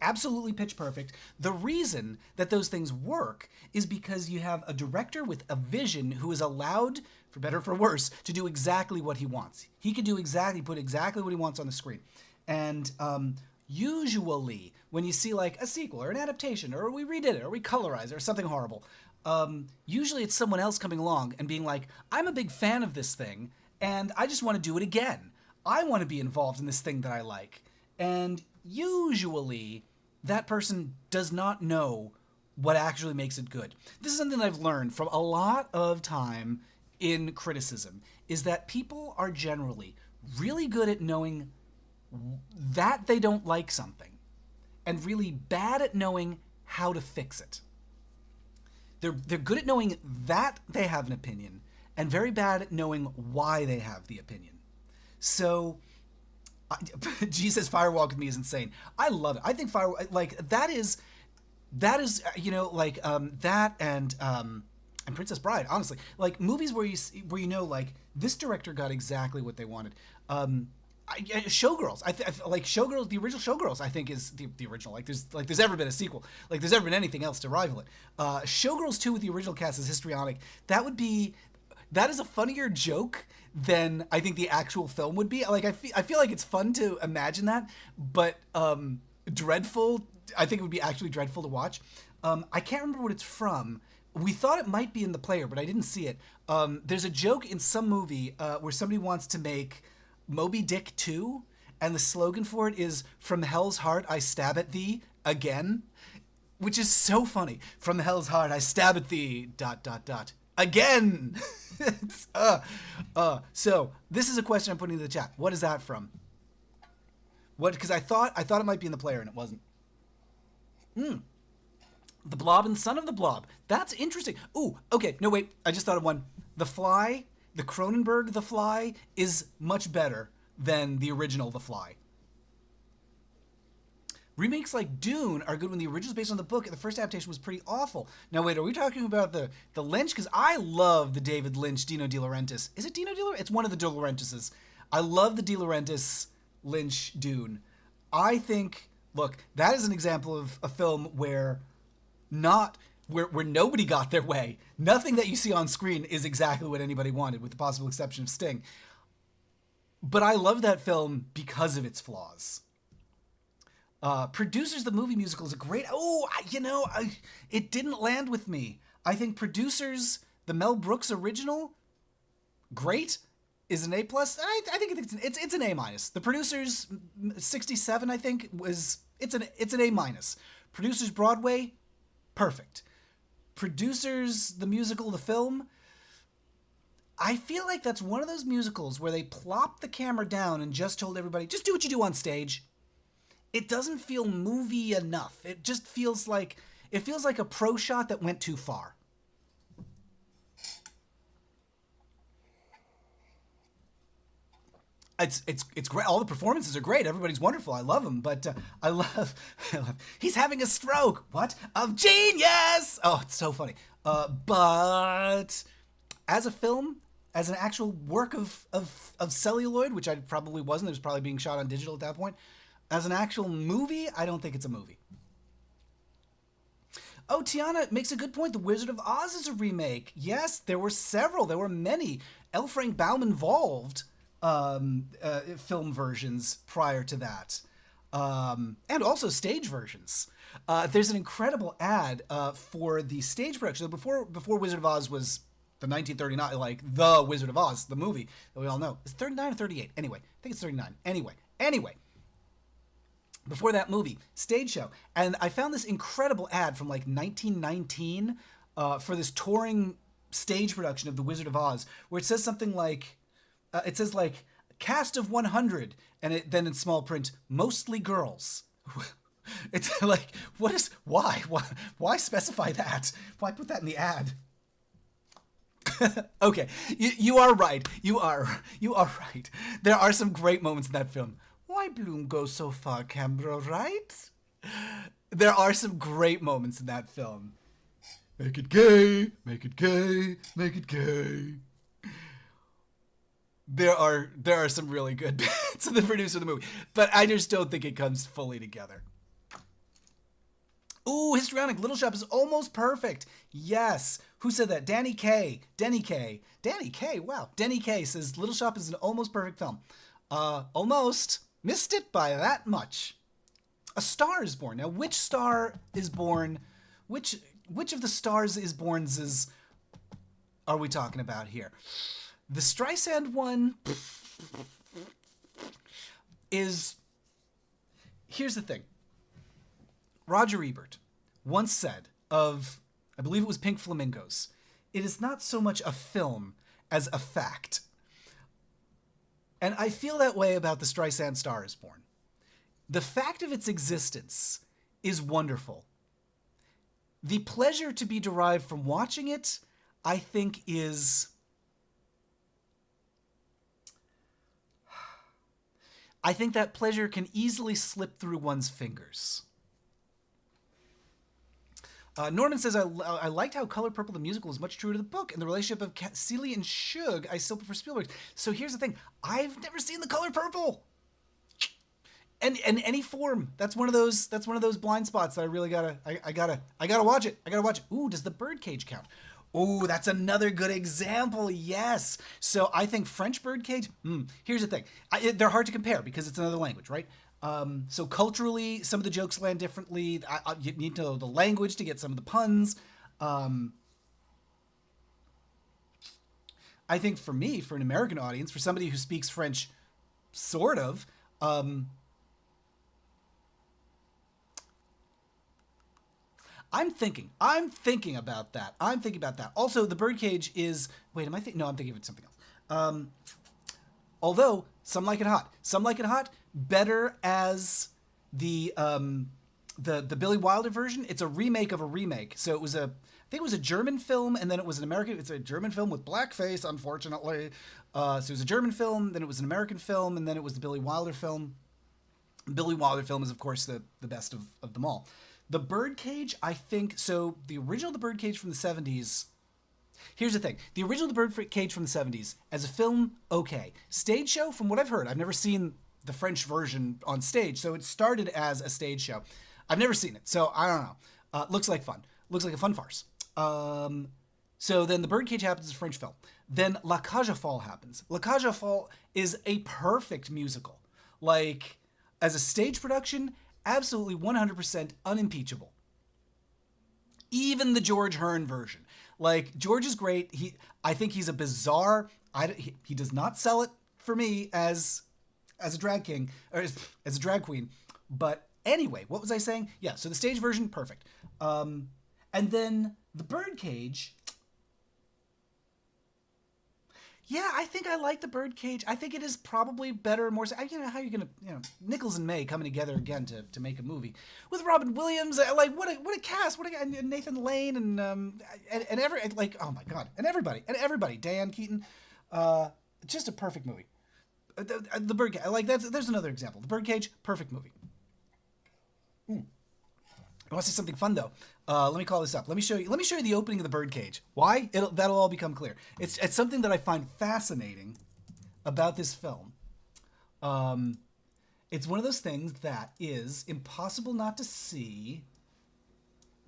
absolutely pitch perfect. The reason that those things work is because you have a director with a vision who is allowed, for better or for worse, to do exactly what he wants. He can do exactly, put exactly what he wants on the screen. And usually, when you see like a sequel or an adaptation, or we redid it, or we colorized it, or something horrible, usually it's someone else coming along and being like, I'm a big fan of this thing, and I just want to do it again. I want to be involved in this thing that I like. And usually, that person does not know what actually makes it good. This is something that I've learned from a lot of time in criticism, is that people are generally really good at knowing that they don't like something, and really bad at knowing how to fix it. They're good at knowing that they have an opinion, and very bad at knowing why they have the opinion. So, G says Firewalk with Me is insane. I love it. I think that is that and Princess Bride. Honestly, like movies where you know like this director got exactly what they wanted. Showgirls. I like Showgirls. The original Showgirls, I think, is the original. Like there's ever been a sequel. Like there's ever been anything else to rival it. Showgirls 2 with the original cast is histrionic. That is a funnier joke than I think the actual film would be. Like I feel like it's fun to imagine that, but dreadful. I think it would be actually dreadful to watch. I can't remember what it's from. We thought it might be in the player, but I didn't see it. There's a joke in some movie where somebody wants to make Moby Dick 2, and the slogan for it is "From Hell's Heart I stab at thee again," which is so funny. From Hell's Heart I stab at thee ... again. So this is a question I'm putting into the chat. What is that from? What? Because I thought it might be in the player and it wasn't. The Blob and Son of the Blob. That's interesting. Ooh, okay. No, wait. I just thought of one. The Fly, the Cronenberg The Fly, is much better than the original The Fly. Remakes like Dune are good when the original is based on the book and the first adaptation was pretty awful. Now, wait, are we talking about the Lynch? Because I love the David Lynch, Dino De Laurentiis. Is it Dino De Laurentiis? It's one of the De Laurentises. I love the De Laurentiis Lynch Dune. I think, look, that is an example of a film where nobody got their way. Nothing that you see on screen is exactly what anybody wanted, with the possible exception of Sting. But I love that film because of its flaws. Producers, the movie musical, is a great... it didn't land with me. I think Producers, the Mel Brooks original, great, is an A+. I think it's an A-. The Producers, 67, I think, it's an A-. Producers Broadway, perfect. Producers, the musical, the film, I feel like that's one of those musicals where they plopped the camera down and just told everybody, just do what you do on stage. It doesn't feel movie enough. It just feels like a pro shot that went too far. It's great. All the performances are great. Everybody's wonderful. I love them. But I love he's having a stroke. What? Of genius! Oh, it's so funny. But as a film, as an actual work of celluloid, which I probably wasn't. It was probably being shot on digital at that point. As an actual movie, I don't think it's a movie. Oh, Tiana makes a good point. The Wizard of Oz is a remake. Yes, there were several. There were many L. Frank Baum involved film versions prior to that. And also stage versions. There's an incredible ad for the stage production. Before Wizard of Oz was the 1939, like The Wizard of Oz, the movie that we all know. It's 39 or 38? Anyway, I think it's 39. Anyway. Before that movie, stage show. And I found this incredible ad from like 1919 for this touring stage production of The Wizard of Oz, where it says something like, cast of 100, and then in small print, mostly girls. It's like, why specify that? Why put that in the ad? Okay, you are right. You are right. There are some great moments in that film. Why Bloom goes so far, Cambro, right? There are some great moments in that film. Make it gay, make it gay, make it gay. There are some really good bits of the producer of the movie, but I just don't think it comes fully together. Ooh, histrionic. Little Shop is almost perfect. Yes. Who said that? Danny K. Denny K. Danny K. Wow. Denny K says Little Shop is an almost perfect film. Almost. Missed it by that much. A Star is Born. Now, which star is born? Which of the Stars is Borns are we talking about here? The Streisand one is... Here's the thing. Roger Ebert once said of, I believe it was Pink Flamingos, it is not so much a film as a fact. And I feel that way about The Streisand Star is Born. The fact of its existence is wonderful. The pleasure to be derived from watching it, I think, is... I think that pleasure can easily slip through one's fingers. Norman says, I liked how Color Purple the musical is much truer to the book, and the relationship of Celie and Suge, I still prefer Spielberg. So here's the thing. I've never seen The Color Purple. And any form. That's one of those blind spots that I really gotta watch it. I gotta watch it. Ooh, does The Birdcage count? Ooh, that's another good example. Yes. So I think French Birdcage, here's the thing. They're hard to compare because it's another language, right? So culturally, some of the jokes land differently. You need to know the language to get some of the puns. I think for me, for an American audience, for somebody who speaks French, sort of, I'm thinking about that. Also, The Birdcage is... Wait, am I thinking... No, I'm thinking of something else. Although, Some Like It Hot. Some Like It Hot, better as the Billy Wilder version. It's a remake of a remake. So it was I think it was a German film, and then it was an American... It's a German film with blackface, unfortunately. So it was a German film, then it was an American film, and then it was the Billy Wilder film. Billy Wilder film is, of course, the best of them all. The Birdcage, I think... So the original The Birdcage from the 70s... Here's the thing. The original The Birdcage from the 70s, as a film, okay. Stage show, from what I've heard, I've never seen the French version on stage, so it started as a stage show. I've never seen it, so I don't know. Looks like fun. Looks like a fun farce. So then The Birdcage happens as a French film. Then La Cage aux Folles happens. La Cage aux Folles is a perfect musical. Like, as a stage production, absolutely 100% unimpeachable. Even the George Hearn version. Like, George is great. I think he's a bizarre... He does not sell it for me as a drag king, or as a drag queen. But anyway, what was I saying? Yeah, so the stage version, perfect. And then The Birdcage... Yeah, I think I like The Birdcage. I think it is probably better, more... You know, how are you going to... Nichols and May coming together again to make a movie. With Robin Williams, like, what a cast. And Nathan Lane and oh my God. And everybody. Diane Keaton. Just a perfect movie. The Birdcage, like, there's another example. The Birdcage, perfect movie. I want to say something fun though. Let me call this up. Let me show you the opening of The Birdcage. Why? That'll all become clear. It's something that I find fascinating about this film. It's one of those things that is impossible not to see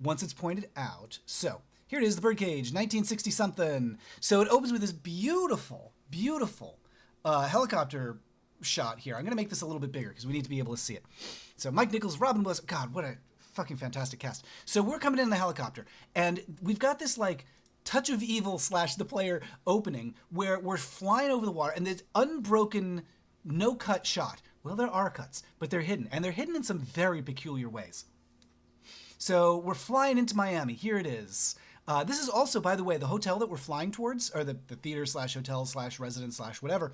once it's pointed out. So here it is, The Birdcage, 1960 something. So it opens with this beautiful, beautiful helicopter shot here. I'm going to make this a little bit bigger because we need to be able to see it. So Mike Nichols, Robin Williams. God, what a fucking fantastic cast. So we're coming in the helicopter, and we've got this like Touch of Evil / the player opening where we're flying over the water, and there's unbroken, no cut shot. Well, there are cuts, but they're hidden, and they're hidden in some very peculiar ways. So we're flying into Miami. Here it is. This is also, by the way, the hotel that we're flying towards, or the theater / hotel / residence / whatever.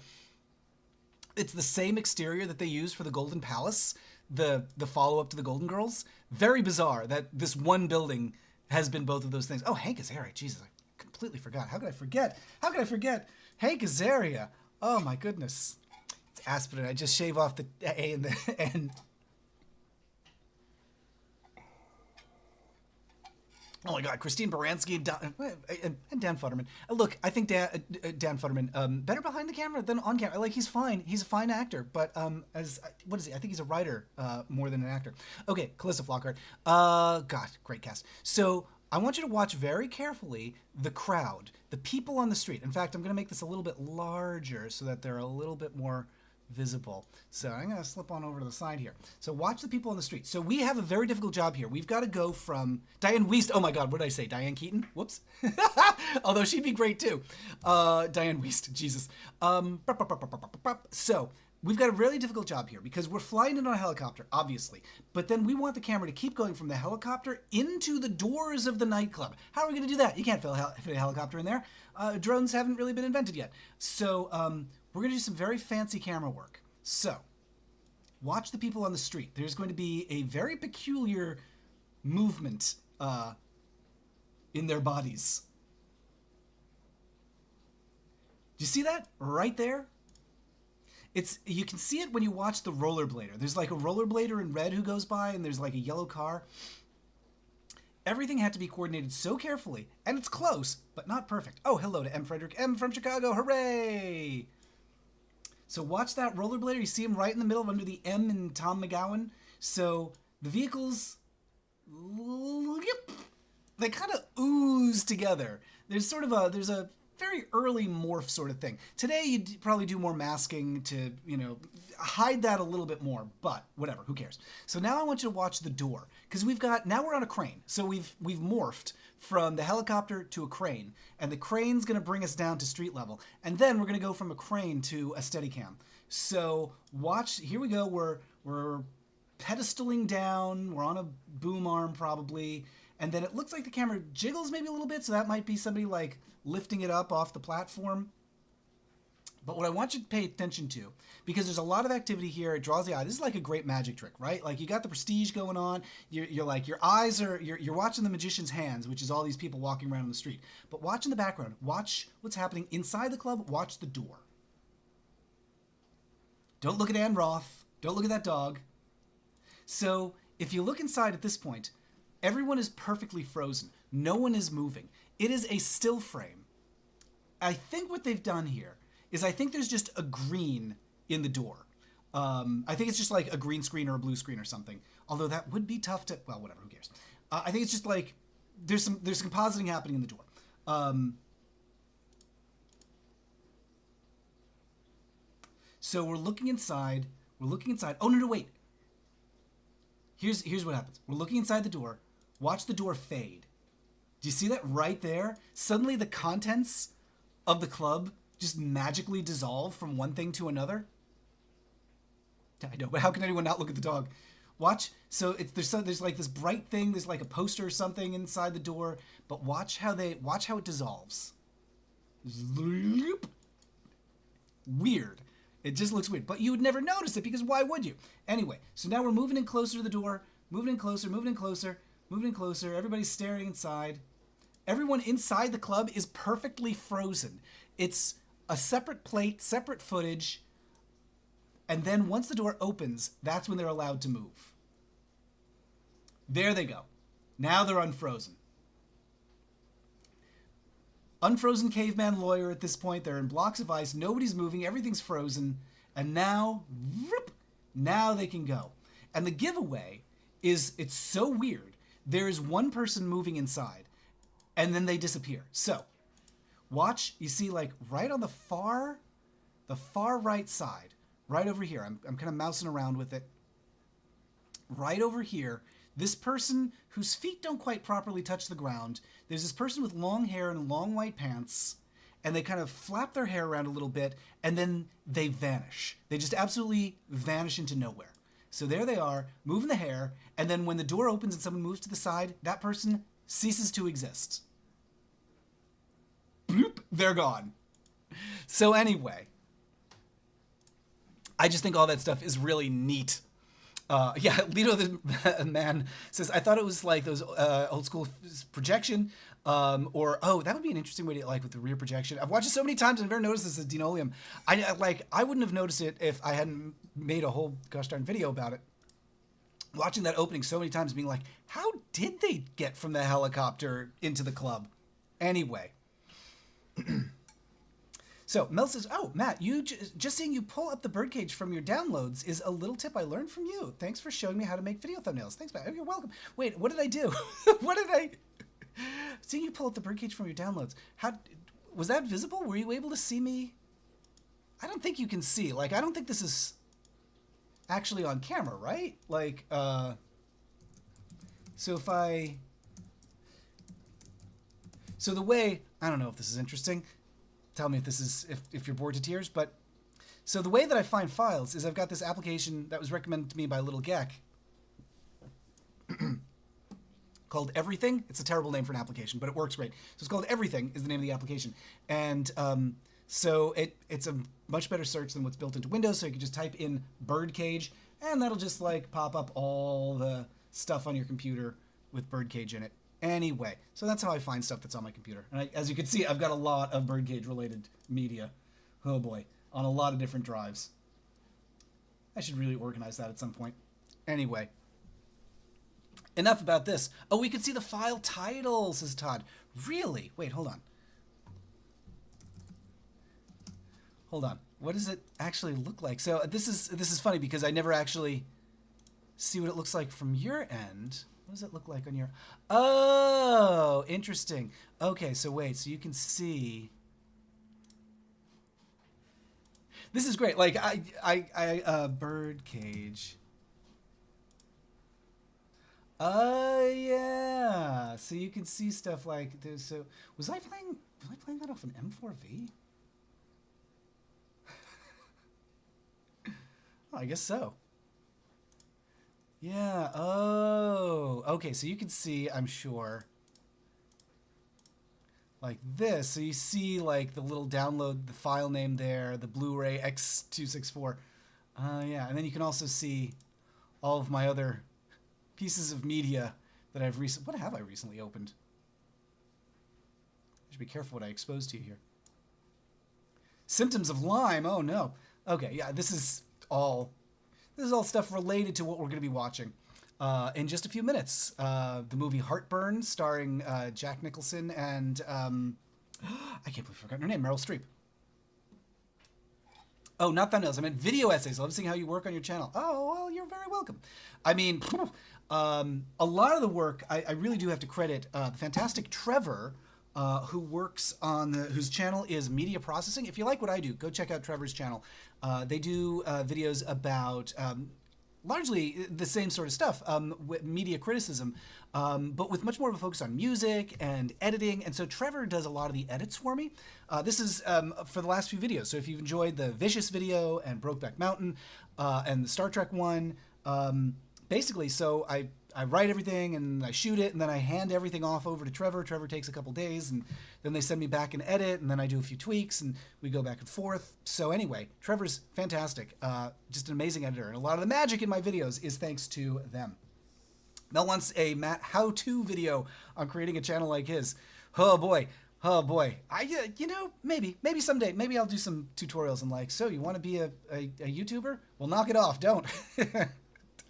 It's the same exterior that they use for the Golden Palace, the follow-up to the Golden Girls. Very bizarre that this one building has been both of those things. Oh, Hank Azaria. Jesus, I completely forgot. How could I forget? Hank Azaria. Oh, my goodness. It's Aspirin. I just shave off the A and the N. Oh my God, Christine Baranski and Dan Futterman. Look, I think Dan Futterman better behind the camera than on camera. Like he's fine. He's a fine actor, but as what is he? I think he's a writer more than an actor. Okay, Calista Flockhart. God, great cast. So I want you to watch very carefully the crowd, the people on the street. In fact, I'm going to make this a little bit larger so that they're a little bit more visible. So I'm going to slip on over to the side here. So watch the people on the street. So we have a very difficult job here. We've got to go from Diane Wiest. Oh my God, what did I say? Diane Keaton? Whoops. Although she'd be great too. Diane Wiest, Jesus. So we've got a really difficult job here because we're flying in on a helicopter, obviously. But then we want the camera to keep going from the helicopter into the doors of the nightclub. How are we going to do that? You can't fit a helicopter in there. Drones haven't really been invented yet. So we're going to do some very fancy camera work. So watch the people on the street. There's going to be a very peculiar movement in their bodies. Do you see that right there? You can see it when you watch the rollerblader. There's like a rollerblader in red who goes by, and there's like a yellow car. Everything had to be coordinated so carefully, and it's close, but not perfect. Oh, hello to M. Frederick M. from Chicago. Hooray! So watch that rollerblader. You see him right in the middle under the M in Tom McGowan. So the vehicles, they kind of ooze together. There's a very early morph sort of thing. Today you'd probably do more masking to, hide that a little bit more, but whatever, who cares? So now I want you to watch the door, because now we're on a crane. So we've morphed from the helicopter to a crane, and the crane's going to bring us down to street level, and then we're going to go from a crane to a Steadicam. So watch, here we go, we're pedestaling down, we're on a boom arm probably, and then it looks like the camera jiggles maybe a little bit, so that might be somebody like lifting it up off the platform. But what I want you to pay attention to, because there's a lot of activity here, it draws the eye. This is like a great magic trick, right? Like you got the prestige going on. You're like, your eyes are, you're watching the magician's hands, which is all these people walking around on the street. But watch in the background. Watch what's happening inside the club. Watch the door. Don't look at Ann Roth. Don't look at that dog. So if you look inside at this point, everyone is perfectly frozen. No one is moving. It is a still frame. I think what they've done here is I think there's just a green in the door. I think it's just like a green screen or a blue screen or something. Although that would be tough to, well, whatever, who cares? I think it's just like there's compositing happening in the door. So we're looking inside. Oh, no, wait. Here's what happens. We're looking inside the door. Watch the door fade. Do you see that right there? Suddenly the contents of the club just magically dissolve from one thing to another. I know, but how can anyone not look at the dog? Watch. So there's like this bright thing. There's like a poster or something inside the door. But watch how it dissolves. Weird. It just looks weird. But you would never notice it because why would you? Anyway, so now we're moving in closer to the door. Moving in closer, moving in closer, moving in closer. Everybody's staring inside. Everyone inside the club is perfectly frozen. It's a separate plate, separate footage. And then once the door opens, that's when they're allowed to move. There they go. Now they're unfrozen. Unfrozen caveman lawyer at this point. They're in blocks of ice. Nobody's moving. Everything's frozen. And now they can go. And the giveaway is, it's so weird. There is one person moving inside, and then they disappear. So, watch. You see, like, right on the far right side, right over here. I'm kind of mousing around with it. Right over here, this person whose feet don't quite properly touch the ground. There's this person with long hair and long white pants, and they kind of flap their hair around a little bit, and then they vanish. They just absolutely vanish into nowhere. So there they are, moving the hair, and then when the door opens and someone moves to the side, that person ceases to exist. Bloop, they're gone. So anyway, I just think all that stuff is really neat. Yeah, Lito the man says, I thought it was like those old school projection, or, oh, that would be an interesting way to, like, with the rear projection. I've watched it so many times and I've never noticed this as Dinoleum. I wouldn't have noticed it if I hadn't made a whole gosh darn video about it. watching that opening so many times, being like, how did they get from the helicopter into the club? Anyway. So Mel says, oh, Matt, you just seeing you pull up the birdcage from your downloads is a little tip I learned from you. Thanks for showing me how to make video thumbnails. Thanks, Matt. Oh, you're welcome. Wait, what did I do? What did I... Seeing you pull up the birdcage from your downloads, how was that visible? Were you able to see me? I don't think you can see. Like, I don't think this is actually on camera, right? Like, so if I... So the way... I don't know if this is interesting. Tell me if this is... if you're bored to tears, but... So the way that I find files is I've got this application that was recommended to me by Little Geck called Everything. It's a terrible name for an application, but it works great. So it's called Everything is the name of the application. And so it's a much better search than what's built into Windows. So you can just type in birdcage, and that'll just like pop up all the stuff on your computer with birdcage in it. Anyway, so that's how I find stuff that's on my computer. And as you can see, I've got a lot of birdcage related media. Oh boy, on a lot of different drives. I should really organize that at some point. Anyway. Enough about this. Oh, we can see the file title, says Todd. Really? Wait, hold on. Hold on. What does it actually look like? So this is funny because I never actually see what it looks like from your end. What does it look like on your... Oh, interesting. Okay, so wait. So you can see... This is great. Like, birdcage... Oh yeah, so you can see stuff like this. So was I playing that off an M4V? Oh, I guess so. Yeah. Oh, okay. So you can see, I'm sure, like this. So you see like the little download, the file name there, the Blu-ray X264. Yeah, and then you can also see all of my other pieces of media that I've recently... What have I recently opened? I should be careful what I expose to you here. Symptoms of Lyme. Oh, no. Okay, yeah, this is all stuff related to what we're going to be watching in just a few minutes. The movie Heartburn, starring Jack Nicholson and... I can't believe I've forgotten her name. Meryl Streep. Oh, not thumbnails. I meant video essays. I love seeing how you work on your channel. Oh, well, you're very welcome. I mean, a lot of the work, I really do have to credit the fantastic Trevor, who works on whose channel is media processing. If you like what I do, go check out Trevor's channel. They do videos about largely the same sort of stuff, media criticism, but with much more of a focus on music and editing. And so Trevor does a lot of the edits for me. This is for the last few videos. So if you've enjoyed the Vicious video and Brokeback Mountain and the Star Trek one, basically, so I write everything and I shoot it and then I hand everything off over to Trevor. Trevor takes a couple days and then they send me back an edit and then I do a few tweaks and we go back and forth. So anyway, Trevor's fantastic. Just an amazing editor. And a lot of the magic in my videos is thanks to them. Mel wants a Matt how-to video on creating a channel like his. Oh boy. Oh boy. You know, maybe someday, maybe I'll do some tutorials and like, so you want to be a YouTuber? Well, knock it off. Don't.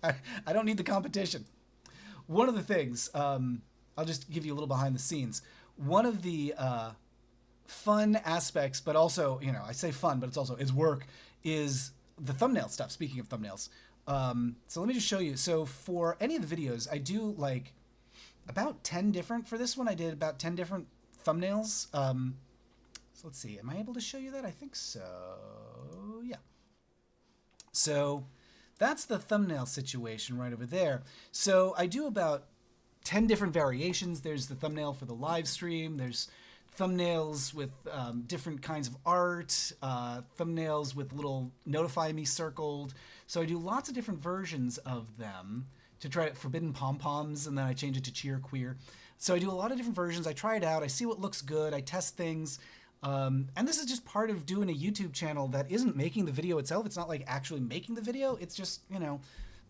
I don't need the competition. One of the things, I'll just give you a little behind the scenes. One of the fun aspects, but also, you know, I say fun, but it's work, is the thumbnail stuff, speaking of thumbnails. So let me just show you. So for any of the videos, I do like about 10 different, for this one I did about 10 different thumbnails. So let's see, am I able to show you that? I think so, yeah. So that's the thumbnail situation right over there. So I do about 10 different variations. There's the thumbnail for the live stream. There's thumbnails with different kinds of art, thumbnails with little notify me circled. So I do lots of different versions of them to try forbidden pom-poms, and then I change it to cheer queer. So I do a lot of different versions. I try it out. I see what looks good. I test things. And this is just part of doing a YouTube channel that isn't making the video itself. It's not like actually making the video. It's just, you know,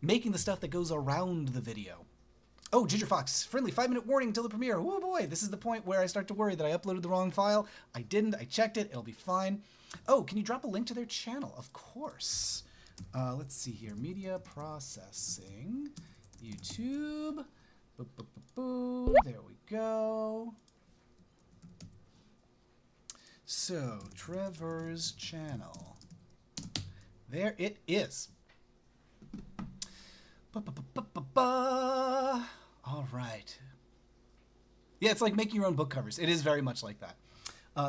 making the stuff that goes around the video. Oh, Ginger Fox, friendly 5-minute warning until the premiere. Oh boy, this is the point where I start to worry that I uploaded the wrong file. I didn't, I checked it, it'll be fine. Oh, can you drop a link to their channel? Of course. Let's see here, media processing. YouTube. Boop, boop, boop, boop. There we go. So, Trevor's channel. There it is. All right. Yeah, it's like making your own book covers. It is very much like that.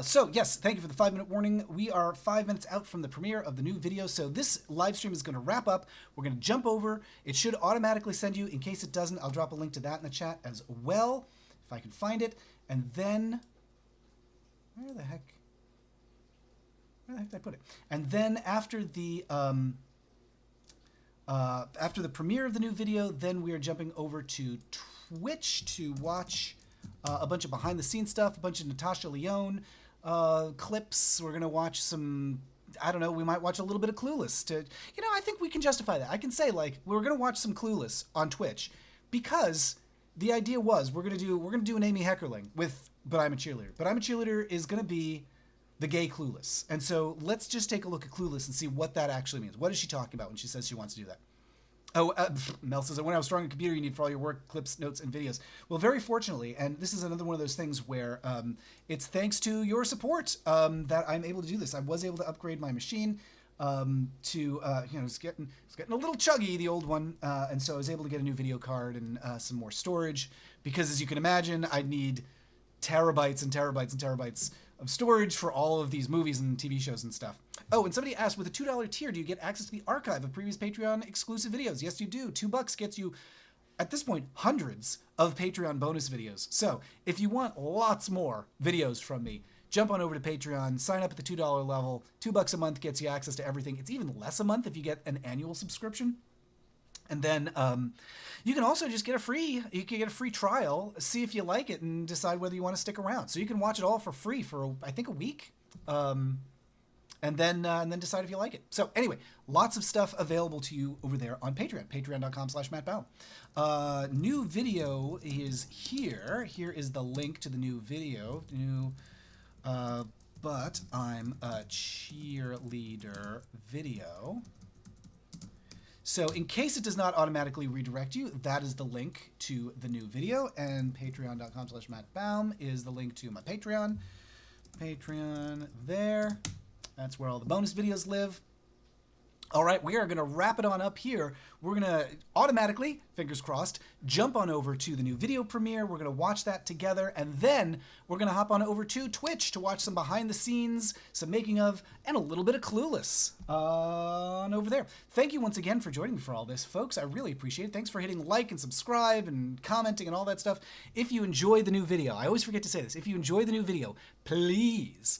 So, yes, thank you for the 5-minute warning. We are 5 minutes out from the premiere of the new video, so this live stream is going to wrap up. We're going to jump over. It should automatically send you. In case it doesn't, I'll drop a link to that in the chat as well, if I can find it. And then, where the heck did I put it? And then after the premiere of the new video, then we are jumping over to Twitch to watch a bunch of behind-the-scenes stuff, a bunch of Natasha Lyonne clips. We're going to watch some, I don't know, we might watch a little bit of Clueless. I think we can justify that. I can say, like, we're going to watch some Clueless on Twitch because the idea was we're going to do an Amy Heckerling with But I'm a Cheerleader. But I'm a Cheerleader is going to be the gay Clueless. And so let's just take a look at Clueless and see what that actually means. What is she talking about when she says she wants to do that? Oh, Mel says, when I was strong in computer, you need for all your work, clips, notes, and videos. Well, very fortunately, and this is another one of those things where it's thanks to your support that I'm able to do this. I was able to upgrade my machine it's getting a little chuggy, the old one, and so I was able to get a new video card and some more storage because, as you can imagine, I need terabytes and terabytes and terabytes of storage for all of these movies and TV shows and stuff. Oh, and somebody asked, with a $2 tier, do you get access to the archive of previous Patreon exclusive videos? Yes, you do. $2 gets you, at this point, hundreds of Patreon bonus videos. So if you want lots more videos from me, jump on over to Patreon, sign up at the $2 level. $2 a month gets you access to everything. It's even less a month if you get an annual subscription. And then you can also just get a free trial, see if you like it, and decide whether you want to stick around. So you can watch it all for free for, I think, a week, and then decide if you like it. So anyway, lots of stuff available to you over there on Patreon, patreon.com/MattBaum. New video is here. Here is the link to the new video. But I'm a Cheerleader video. So in case it does not automatically redirect you, that is the link to the new video, and patreon.com/MattBaum is the link to my Patreon. Patreon there. That's where all the bonus videos live. All right, we are going to wrap it on up here. We're going to automatically, fingers crossed, jump on over to the new video premiere. We're going to watch that together, and then we're going to hop on over to Twitch to watch some behind the scenes, some making of, and a little bit of Clueless on over there. Thank you once again for joining me for all this, folks. I really appreciate it. Thanks for hitting like and subscribe and commenting and all that stuff. If you enjoy the new video, I always forget to say this, if you enjoy the new video, please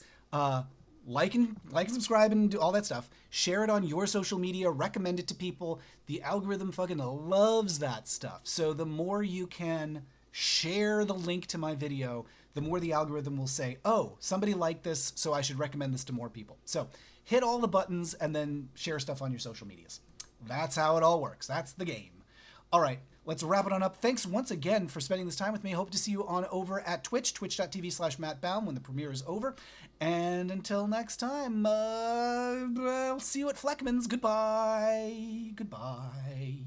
like and subscribe and do all that stuff. Share it on your social media. Recommend it to people. The algorithm fucking loves that stuff. So the more you can share the link to my video, the more the algorithm will say, oh, somebody liked this, so I should recommend this to more people. So hit all the buttons and then share stuff on your social medias. That's how it all works. That's the game. All right, let's wrap it on up. Thanks once again for spending this time with me. Hope to see you on over at Twitch, twitch.tv/MattBaum when the premiere is over. And until next time, I'll see you at Fleckman's. Goodbye. Goodbye.